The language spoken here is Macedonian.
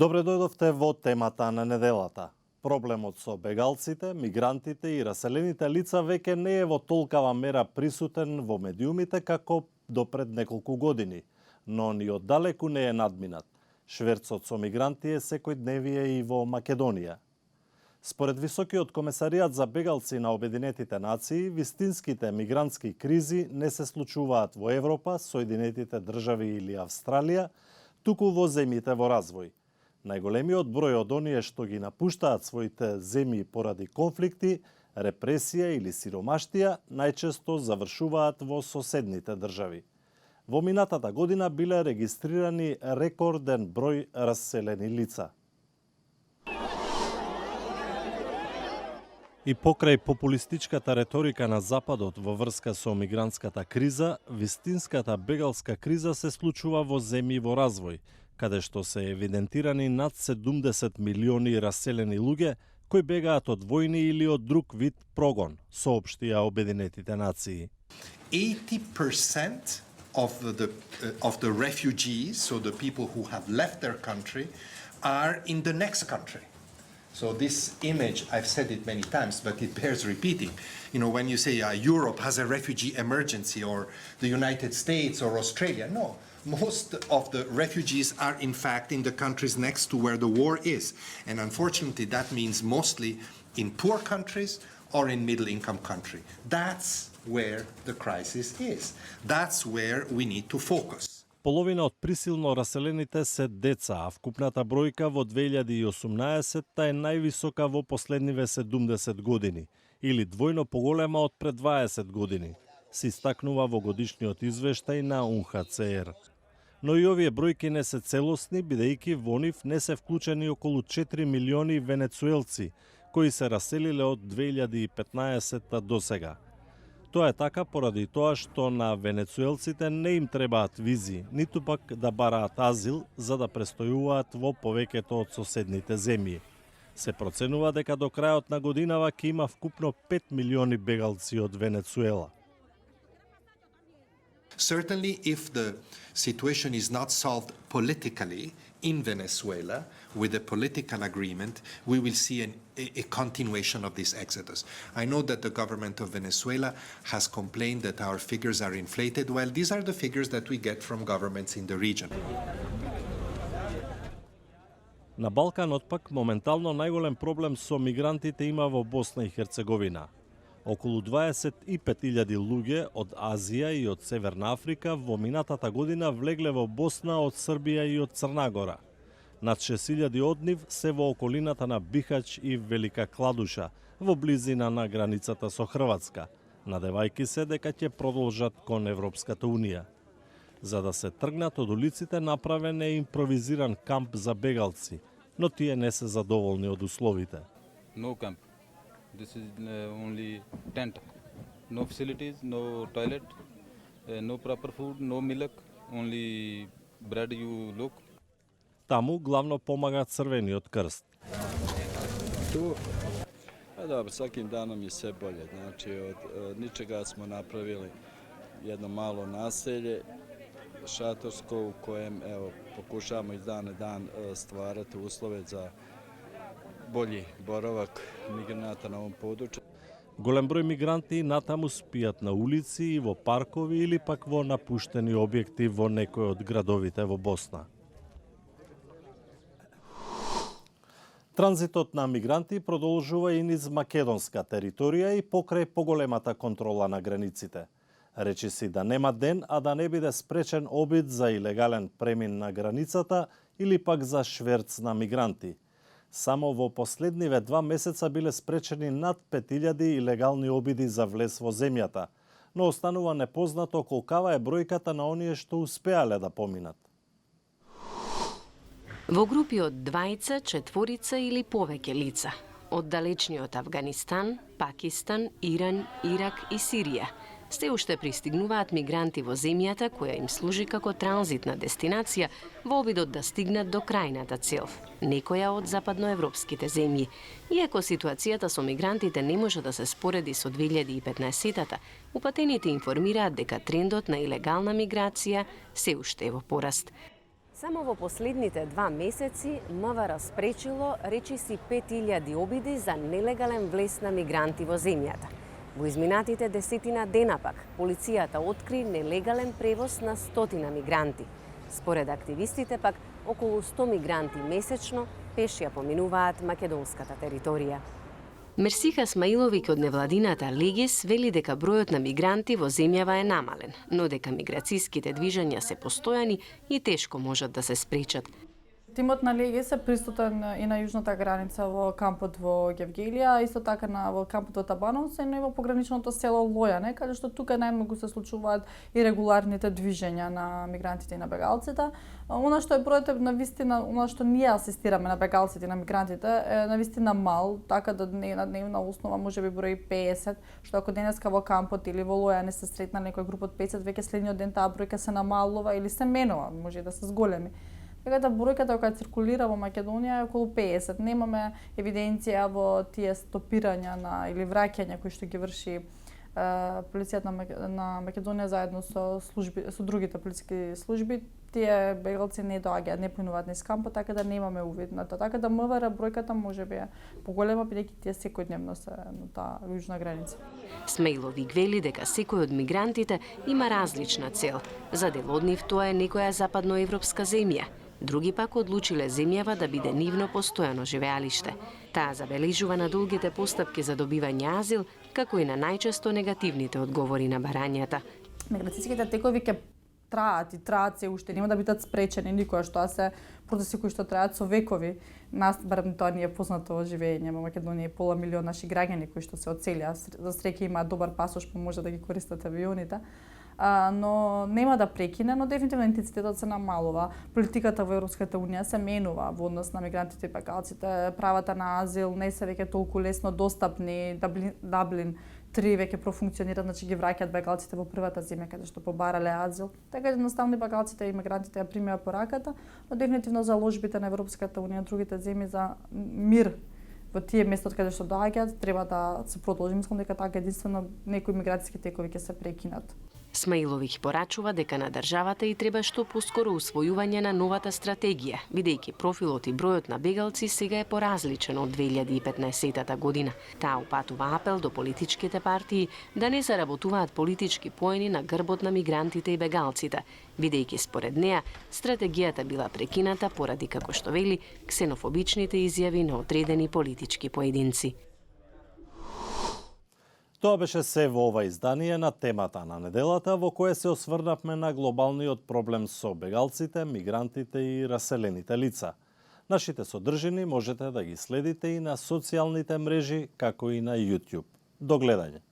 Добре дојдовте во темата на неделата. Проблемот со бегалците, мигрантите и раселените лица веќе не е во толкава мера присутен во медиумите како до пред неколку години, но ни оддалеку не е надминат. Шверцот со мигранти е секојдневие и во Македонија. Според Високиот комесаријат за бегалци на Обединетите нации, вистинските мигрантски кризи не се случуваат во Европа, Соединетите држави или Австралија, туку во земјите во развој. Најголемиот број од оние што ги напуштаат своите земји поради конфликти, репресија или сиромаштија, најчесто завршуваат во соседните држави. Во минатата година биле регистрирани рекорден број раселени лица. И покрај популистичката реторика на Западот во врска со мигрантската криза, вистинската бегалска криза се случува во земји во развој, каде што се евидентирани над 70 милиони раселени луѓе кои бегаат од војни или од друг вид прогон, соопштија Обединетите нации. 80% of the refugees, so the people who have left their country, are in the next country. So this image, I've said it many times, but it bears repeating. You know, when you say Europe has a refugee emergency, or the United States or Australia, no. Most of the refugees are in fact in the countries next to where the war is. And unfortunately that means mostly in poor countries or in middle-income countries. That's where the crisis is. That's where we need to focus. Половина од присилно раселените се деца, а вкупната бројка во 2018 е највисока во последниве 70 години, или двојно поголема од пред 20 години, се истакнува во годишниот извештај на УНХЦР. Но и овие бројки не се целосни, бидејќи во нив не се вклучени околу 4 милиони венецуелци, кои се раселиле од 2015 до сега. Тоа е така поради тоа што на венецуелците не им требаат визи, ниту пак да бараат азил за да престојуваат во повеќето од соседните земји. Се проценува дека до крајот на годинава ќе има вкупно 5 милиони бегалци од Венецуела. Certainly, if the situation is not solved politically in Venezuela, with a political agreement, we will see a continuation of this exodus. I know that the government of Venezuela has complained that our figures are inflated. Well, these are the figures that we get from governments in the region. На Балканот пак моментално најголем проблем со мигрантите има во Босна и Херцеговина. Околу 25.000 луѓе од Азија и од Северна Африка во минатата година влегле во Босна од Србија и од Црна Гора. Над 6.000 од нив се во околината на Бихач и Велика Кладуша, во близина на границата со Хрватска, надевајќи се дека ќе продолжат кон Европската Унија. За да се тргнат од улиците, направен е импровизиран камп за бегалци, но тие не се задоволни од условите. No camp. This is only tent. No facilities, no toilet, no proper food, no milk, only bread you look. Таму главно помага Црвениот крст. Tu, dobro, svakim danom je sve bolje. Znači, od ničega smo napravili jedno malo naselje, šatorsko, u kojem pokušavamo iz dana dan stvarati uslove za bolji boravak migranata na ovom području. Голем број мигранти натаму спијат на улици и во паркови или пак во напуштени објекти во некој од градовите во Босна. Транзитот на мигранти продолжува и низ македонска територија и покрај поголемата контрола на границите. Речи си да нема ден, а да не биде спречен обид за илегален премин на границата или пак за шверц на мигранти. Само во последниве 2 месеца биле спречени над 5000 илегални обиди за влез во земјата, но останува непознато колкава е бројката на оние што успеале да поминат. Во групи од 2, 4 или повеќе лица, од далечниот Авганистан, Пакистан, Иран, Ирак и Сирија, се уште пристигнуваат мигранти во земјата која им служи како транзитна дестинација во обидот да стигнат до крајната цел, некоја од западноевропските земји. Иако ситуацијата со мигрантите не може да се спореди со 2015-та, упатените информираат дека трендот на илегална миграција се уште е во пораст. Само во последните 2 месеци МВР спречило речиси 5000 обиди за нелегален влез на мигранти во земјата. Во изминатите 10 дена пак, полицијата откри нелегален превоз на 100 мигранти. Според активистите пак, околу 100 мигранти месечно пеш ја поминуваат македонската територија. Мерсиха Смаиловиќ од невладината Легис вели дека бројот на мигранти во земјава е намален, но дека миграцијските движења се постојани и тешко можат да се спречат. Тимот на Легис е присутен и на јужната граница во кампот во Гевгелија, а исто така во кампот во Табановце, но и во пограничното село Лојане, каде што тука најмногу се случуваат ирегуларните движења на мигрантите и на бегалците. Она што е бројот на вистина, она што ние асистираме на бегалците и на мигрантите е на вистина мал, така да на дневна основа може би број 50, што ако денеска во кампот или во Лојане се сретна некој груп од 50, веќе следниот ден таа бројка се намалува или се менува, може и да се зголеми. Така да бројката која циркулира во Македонија е околу 50. Немаме евиденција во тие стопирања или враќања кои што ги врши полицијата на Македонија заедно со другите полициски служби. Тие бегалци не доаѓаат, не плинуваат низ кампот, така да немаме увид на тоа. Така да МВР бројката може би е поголема, бидејќи тие секојдневно се на таа јужна граница. Смаиловиќ вели дека секој од мигрантите има различна цел. За дел од нив тоа е некоја западноевропска земја. Други пак одлучиле земјава да биде нивно постојано живеалиште. Таа забележува на долгите постапки за добивање азил, како и на најчесто негативните одговори на барањата. Миграцијските текови ќе траат се уште, нема да бидат спречени никоја, што се процеси кои што траат со векови. Нас барем тоа ни е познато во живење во Македонија, и пола милион наши граѓани кои што се одселија, за среќа имаат добар пасош, па може да ги користат авионите. Но нема да прекине, но дефинитивно интензитетот се намалува. Политиката во Европската унија се менува во однос на мигрантите и бегалците. Правата на азил не се веќе толку лесно достапни. Даблин 3 веќе профункционира, значи ги враќаат бегалците во првата земја каде што побарале азил. Така едноставно бегалците и мигрантите ја примеа пораката, но дефинитивно заложбите на Европската унија и другите земји за мир во тие места од каде што доаѓаат треба да се продолжи. Мислам дека така единствено некои миграцијски текови ќе се прекинат. Смаиловиќ порачува дека на државата и треба што поскоро усвојување на новата стратегија, бидејќи профилот и бројот на бегалци сега е поразличен од 2015 година. Таа упатува апел до политичките партии да не заработуваат политички поени на грбот на мигрантите и бегалците, бидејќи според неа стратегијата била прекината поради, како што вели, ксенофобичните изјави на одредени политички поединци. Тоа беше се во ова издание на темата на неделата, во кое се осврнавме на глобалниот проблем со бегалците, мигрантите и раселените лица. Нашите содржини можете да ги следите и на социјалните мрежи, како и на YouTube. До гледање!